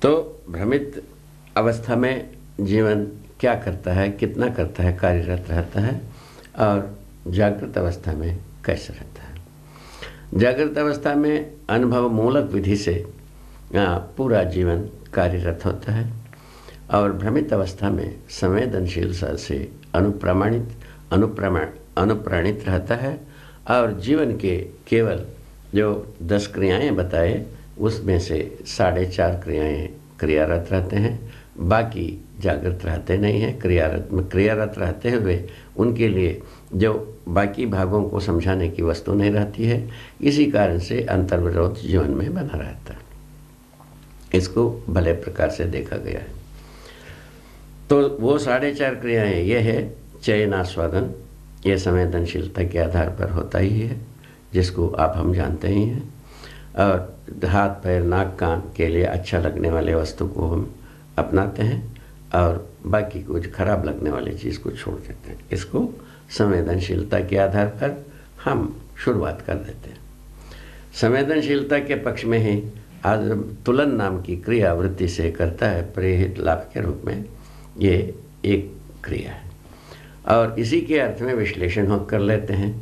तो भ्रमित अवस्था में जीवन क्या करता है, कितना करता है, कार्यरत रहता है और जागृत अवस्था में कैसे रहता है। जागृत अवस्था में अनुभव मूलक विधि से पूरा जीवन कार्यरत होता है और भ्रमित अवस्था में संवेदनशीलता से अनुप्राणित रहता है और जीवन के केवल जो 10 क्रियाएं बताए उसमें से 4.5 क्रियाएं क्रियारत रहते हैं, बाकी जागृत रहते नहीं हैं। क्रियारत रहते हुए उनके लिए जो बाकी भागों को समझाने की वस्तु नहीं रहती है, इसी कारण से अंतर्विरोध जीवन में बना रहता है। इसको भले प्रकार से देखा गया है। तो वो 4.5 क्रियाएं ये है चयन आस्वादन, ये संवेदनशीलता के आधार पर होता ही है, जिसको आप हम जानते ही हैं। और हाथ पैर नाक कान के लिए अच्छा लगने वाले वस्तु को हम अपनाते हैं और बाकी कुछ खराब लगने वाली चीज़ को छोड़ देते हैं। इसको संवेदनशीलता के आधार पर हम शुरुआत कर देते हैं। संवेदनशीलता के पक्ष में ही आज तुलन नाम की क्रिया वृत्ति से करता है प्रेरित लाभ के रूप में, ये एक क्रिया है और इसी के अर्थ में विश्लेषण हम कर लेते हैं।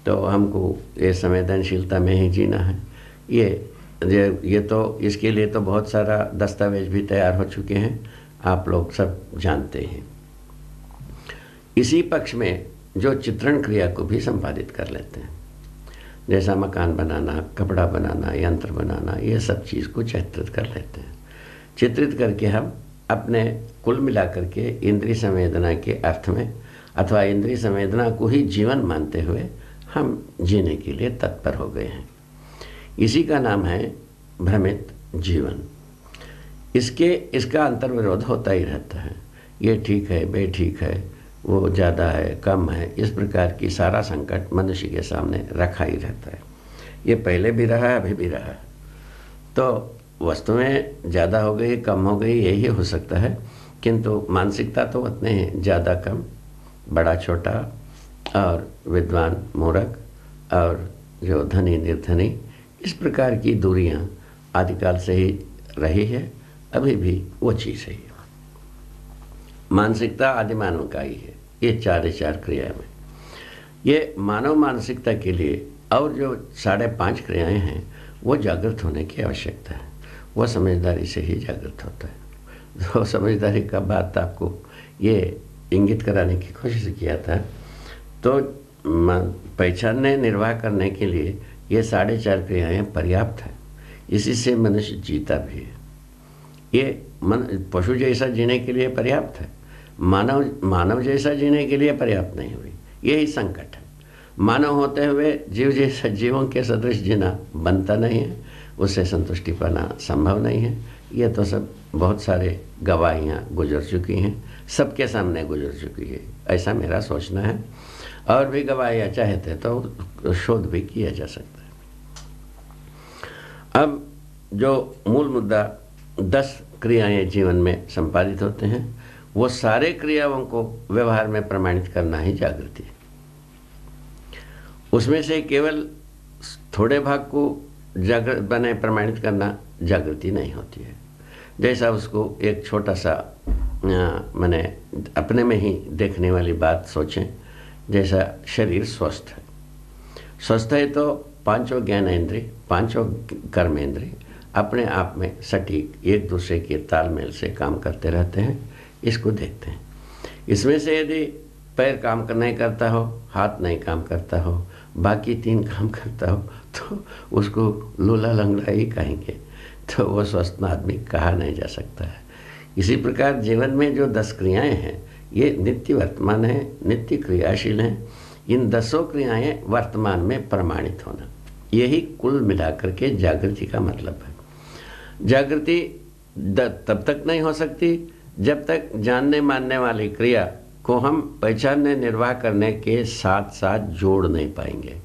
तो हमको ये संवेदनशीलता में ही जीना है। ये तो इसके लिए तो बहुत सारा दस्तावेज भी तैयार हो चुके हैं, आप लोग सब जानते हैं। इसी पक्ष में जो चित्रण क्रिया को भी संपादित कर लेते हैं, जैसा मकान बनाना, कपड़ा बनाना, यंत्र बनाना, ये सब चीज़ को चित्रित कर लेते हैं। चित्रित करके हम अपने कुल मिलाकर के इंद्रिय संवेदना के अर्थ में अथवा इंद्रिय संवेदना को ही जीवन मानते हुए हम जीने के लिए तत्पर हो गए हैं। इसी का नाम है भ्रमित जीवन। इसका अंतर्विरोध होता ही रहता है। ये ठीक है, बेठीक है, वो ज़्यादा है, कम है, इस प्रकार की सारा संकट मनुष्य के सामने रखा ही रहता है। ये पहले भी रहा है, अभी भी रहा है। तो वस्तुएं ज़्यादा हो गई, कम हो गई, यही हो सकता है, किंतु मानसिकता तो उतने हैं, ज़्यादा कम, बड़ा छोटा और विद्वान मूर्ख और जो धनी निर्धनी, इस प्रकार की दूरियां आदिकाल से ही रही है, अभी भी वो चीज़ है। मानसिकता आदि मानव का ही है। ये 4.5 क्रिया में ये मानव मानसिकता के लिए और जो 5.5 क्रियाएं हैं वो जागृत होने की आवश्यकता है। वह समझदारी से ही जागृत होता है। तो समझदारी का बात आपको ये इंगित कराने की कोशिश किया था। तो पहचानने निर्वाह करने के लिए ये 4.5 क्रियाएं पर्याप्त है। इसी से मनुष्य जीता भी है। ये पशु जैसा जीने के लिए पर्याप्त है, मानव जैसा जीने के लिए पर्याप्त नहीं हुई। यही संकट है। मानव होते हुए जीव जैसा जीवों के सदृश जीना बनता नहीं है, उससे संतुष्टि पाना संभव नहीं है। ये तो सब बहुत सारे गवाहियाँ गुजर चुकी हैं, सबके सामने गुजर चुकी है, ऐसा मेरा सोचना है। और भी गवाहियाँ चाहते तो शोध भी किया जा सकता है। अब जो मूल मुद्दा 10 क्रियाएं जीवन में संपादित होते हैं, वो सारे क्रियाओं को व्यवहार में प्रमाणित करना ही जागृति है। उसमें से केवल थोड़े भाग को जागृत बने प्रमाणित करना जागृति नहीं होती है। जैसा उसको एक छोटा सा मैंने अपने में ही देखने वाली बात सोचें, जैसा शरीर स्वस्थ है तो 5 ज्ञानेंद्रिय, 5 कर्मेंद्रिय अपने आप में सटीक एक दूसरे के तालमेल से काम करते रहते हैं। इसको देखते हैं। इसमें से यदि पैर काम नहीं करता हो, हाथ नहीं काम करता हो, बाकी 3 काम करता हो, तो उसको लूला लंगड़ा ही कहेंगे। तो वो स्वस्थ आदमी कहा नहीं जा सकता है। इसी प्रकार जीवन में जो 10 क्रियाएं हैं, ये नित्य वर्तमान है, नित्य क्रियाशील हैं। इन 10 क्रियाएं वर्तमान में प्रमाणित होना, यही कुल मिलाकर के जागृति का मतलब है। जागृति तब तक नहीं हो सकती जब तक जानने मानने वाली क्रिया को हम पहचानने निर्वाह करने के साथ साथ जोड़ नहीं पाएंगे।